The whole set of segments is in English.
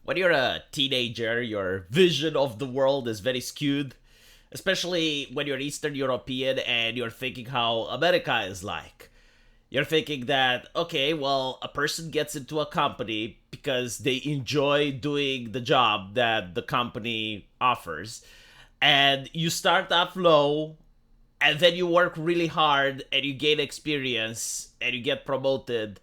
when you're a teenager, your vision of the world is very skewed, especially when you're Eastern European and you're thinking how America is like. You're thinking that, okay, well, a person gets into a company because they enjoy doing the job that the company offers. And you start off low, and then you work really hard, and you gain experience, and you get promoted,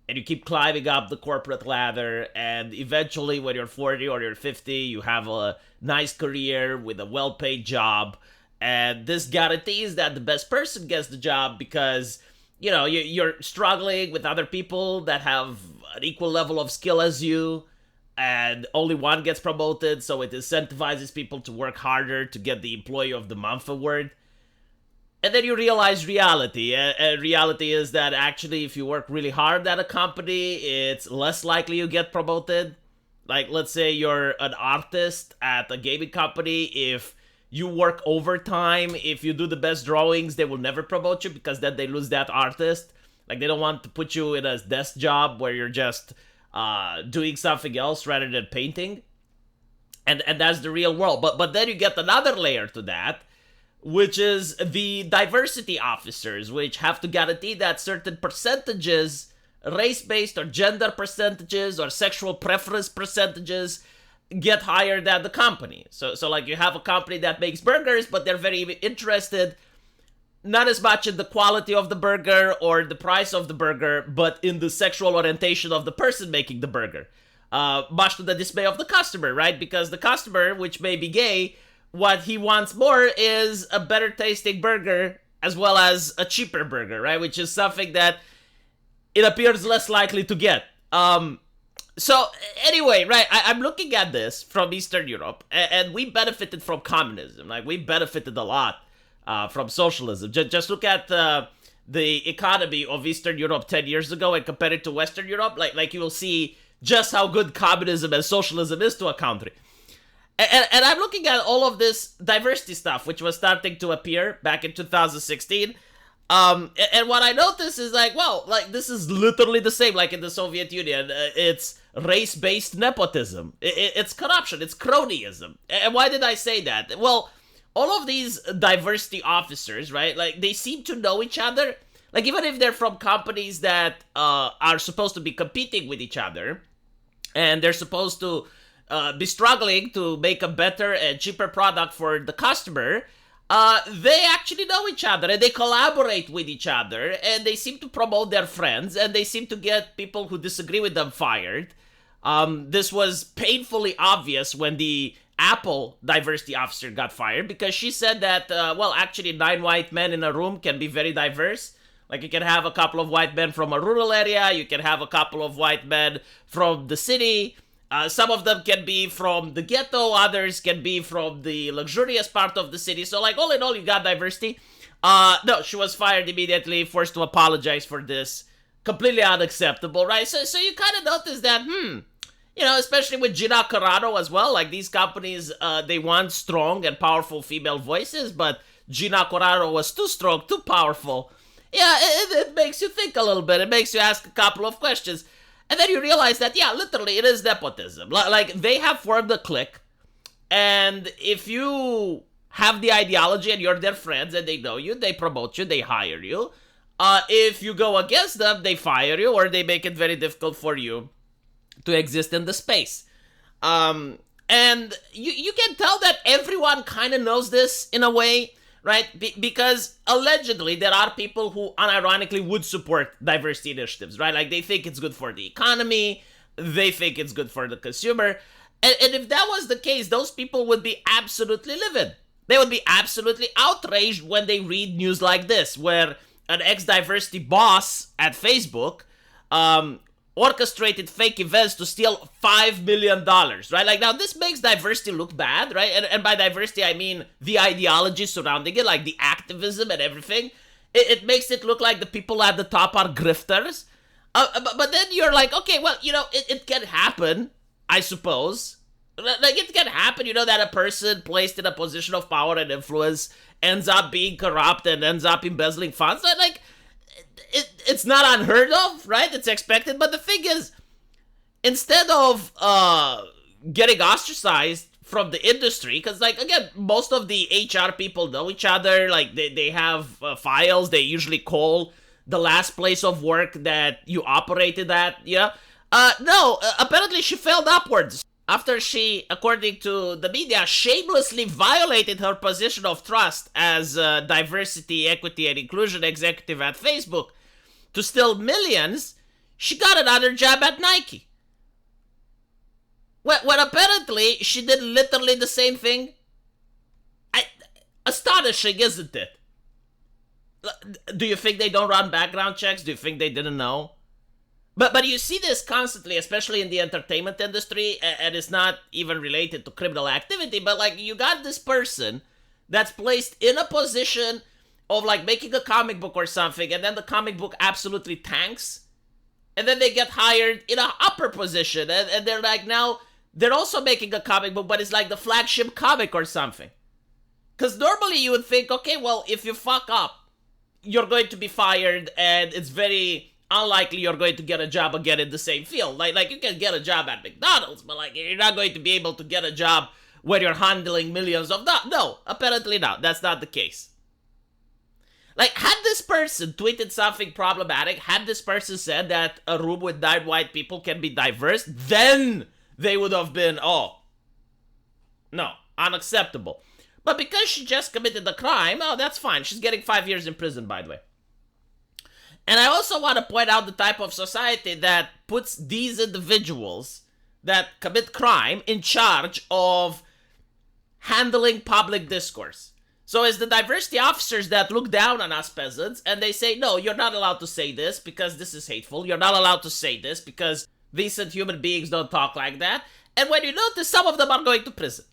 and you keep climbing up the corporate ladder, and eventually when you're 40 or you're 50, you have a nice career with a well-paid job, and this guarantees that the best person gets the job because you're struggling with other people that have an equal level of skill as you, and only one gets promoted, so it incentivizes people to work harder to get the Employee of the Month award. And then you realize reality. And reality is that actually, if you work really hard at a company, it's less likely you get promoted. Like, let's say you're an artist at a gaming company. If you work overtime, if you do the best drawings, they will never promote you because then they lose that artist. Like, they don't want to put you in a desk job where you're just doing something else rather than painting. And that's the real world. But then you get another layer to that, which is the diversity officers, which have to guarantee that certain percentages, race-based or gender percentages or sexual preference percentages, get higher than the company. So like you have a company that makes burgers, but they're very interested not as much in the quality of the burger or the price of the burger, but in the sexual orientation of the person making the burger. Much to the dismay of the customer, right? Because the customer, which may be gay, what he wants more is a better tasting burger as well as a cheaper burger, right? Which is something that it appears less likely to get. So anyway, right, I'm looking at this from Eastern Europe, and we benefited from communism. Like, we benefited a lot from socialism. Just look at the economy of Eastern Europe 10 years ago and compare it to Western Europe. Like you will see just how good communism and socialism is to a country. And I'm looking at all of this diversity stuff, which was starting to appear back in 2016. And what I notice is like, well, like this is literally the same like in the Soviet Union. It's race-based nepotism. It's corruption. It's cronyism. And why did I say that? Well, all of these diversity officers, right? Like they seem to know each other. Like even if they're from companies that are supposed to be competing with each other, and they're supposed to be struggling to make a better and cheaper product for the customer, they actually know each other and they collaborate with each other and they seem to promote their friends and they seem to get people who disagree with them fired. This was painfully obvious when the Apple diversity officer got fired because she said that, well, actually 9 white men in a room can be very diverse. Like you can have a couple of white men from a rural area, you can have a couple of white men from the city. Some of them can be from the ghetto, others can be from the luxurious part of the city. So, like, all in all, you got diversity. No, she was fired immediately, forced to apologize for this. Completely unacceptable, right? So you kind of notice that, especially with Gina Carano as well. Like, these companies, they want strong and powerful female voices, but Gina Carano was too strong, too powerful. Yeah, it makes you think a little bit. It makes you ask a couple of questions. And then you realize that, yeah, literally, it is nepotism. Like, they have formed a clique, and if you have the ideology and you're their friends and they know you, they promote you, they hire you. If you go against them, they fire you, or they make it very difficult for you to exist in the space. And you can tell that everyone kind of knows this in a way, right? Because allegedly there are people who unironically would support diversity initiatives, right? Like they think it's good for the economy, they think it's good for the consumer. And if that was the case, those people would be absolutely livid. They would be absolutely outraged when they read news like this, where an ex-diversity boss at Facebook orchestrated fake events to steal $5 million, right? Like, now, this makes diversity look bad, right? And by diversity, I mean the ideology surrounding it, like the activism and everything. It makes it look like the people at the top are grifters. But then you're like, okay, well, it can happen, I suppose. Like, it can happen, that a person placed in a position of power and influence ends up being corrupt and ends up embezzling funds. Like, it's not unheard of, right? It's expected. But the thing is, instead of getting ostracized from the industry, because, like, again, most of the HR people know each other. Like, they have files. They usually call the last place of work that you operated at. No, apparently she failed upwards after she, according to the media, shamelessly violated her position of trust as diversity, equity, and inclusion executive at Facebook to steal millions. She got another job at Nike. When apparently she did literally the same thing. Astonishing, isn't it? Do you think they don't run background checks? Do you think they didn't know? But you see this constantly, especially in the entertainment industry, and it's not even related to criminal activity, but, like, you got this person that's placed in a position of, like, making a comic book or something, and then the comic book absolutely tanks, and then they get hired in an upper position, and they're like, now they're also making a comic book, but it's like the flagship comic or something. Because normally you would think, okay, well, if you fuck up, you're going to be fired, and it's very unlikely you're going to get a job again in the same field. Like you can get a job at McDonald's, but, like, you're not going to be able to get a job where you're handling millions of dollars. No, apparently not. That's not the case. Like, had this person tweeted something problematic, had this person said that a room with 9 white people can be diverse, then they would have been, oh, no, unacceptable. But because she just committed a crime, oh, that's fine. She's getting 5 years in prison, by the way. And I also want to point out the type of society that puts these individuals that commit crime in charge of handling public discourse. So it's the diversity officers that look down on us peasants, and they say, no, you're not allowed to say this because this is hateful. You're not allowed to say this because decent human beings don't talk like that. And when you notice, some of them are going to prison.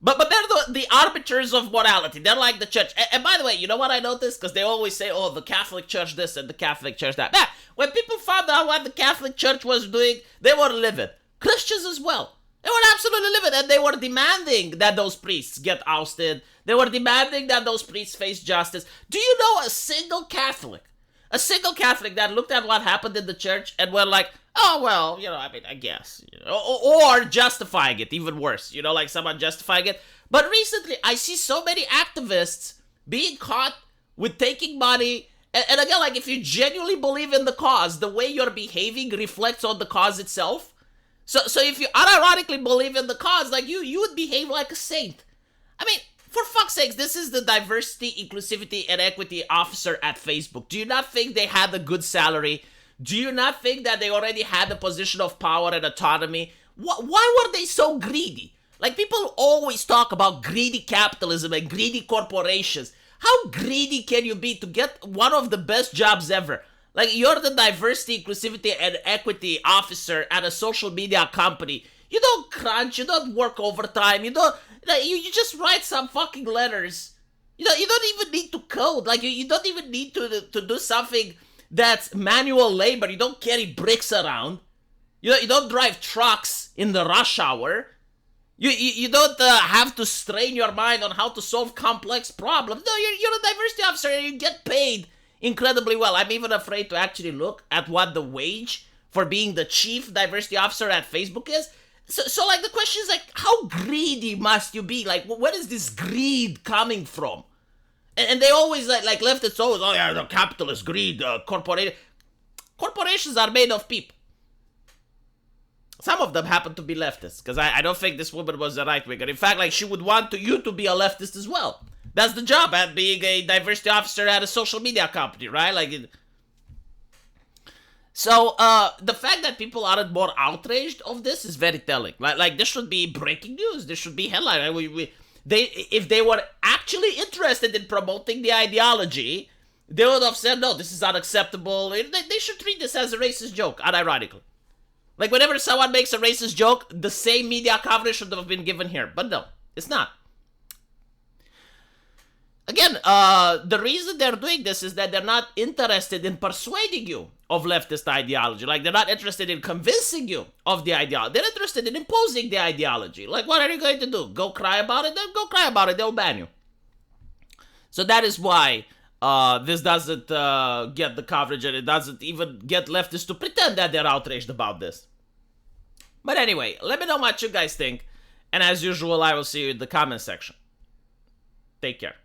But they're the arbiters of morality. They're like the church. And by the way, you know what I noticed? Because they always say, oh, the Catholic Church this and the Catholic Church that. Man, when people found out what the Catholic Church was doing, they were livid. Christians as well. They were absolutely livid. And they were demanding that those priests get ousted. They were demanding that those priests face justice. Do you know a single Catholic that looked at what happened in the church and were like, oh, well, I guess. Or justifying it, even worse. Like someone justifying it. But recently, I see so many activists being caught with taking money. And again, like, if you genuinely believe in the cause, the way you're behaving reflects on the cause itself. So if you unironically believe in the cause, like, you would behave like a saint. I mean, for fuck's sakes, this is the diversity, inclusivity, and equity officer at Facebook. Do you not think they had a good salary? Do you not think that they already had a position of power and autonomy? Why were they so greedy? Like, people always talk about greedy capitalism and greedy corporations. How greedy can you be to get one of the best jobs ever? Like, you're the diversity, inclusivity, and equity officer at a social media company. You don't crunch, you don't work overtime, you just write some fucking letters. You don't even need to code. Like, you don't even need to do something that's manual labor. You don't carry bricks around. You don't drive trucks in the rush hour. You don't have to strain your mind on how to solve complex problems. No, you're a diversity officer and you get paid incredibly well. I'm even afraid to actually look at what the wage for being the chief diversity officer at Facebook is. So like, the question is, like, how greedy must you be? Like, where is this greed coming from? And they always, like leftists always, oh yeah, the capitalist greed, corporations are made of people. Some of them happen to be leftists, because I don't think this woman was a right-winger. In fact, like, she would want you to be a leftist as well. That's the job at being a diversity officer at a social media company, right? Like, so the fact that people aren't more outraged of this is very telling. Like this should be breaking news. This should be headline. If they were actually interested in promoting the ideology, they would have said, no, this is unacceptable. They should treat this as a racist joke, unironically. Like, whenever someone makes a racist joke, the same media coverage should have been given here. But no, it's not. Again, the reason they're doing this is that they're not interested in persuading you of leftist ideology. Like, they're not interested in convincing you of the ideology. They're interested in imposing the ideology. Like, what are you going to do? Go cry about it? Then go cry about it. They'll ban you. So that is why this doesn't get the coverage, and it doesn't even get leftists to pretend that they're outraged about this. But anyway, let me know what you guys think. And as usual, I will see you in the comment section. Take care.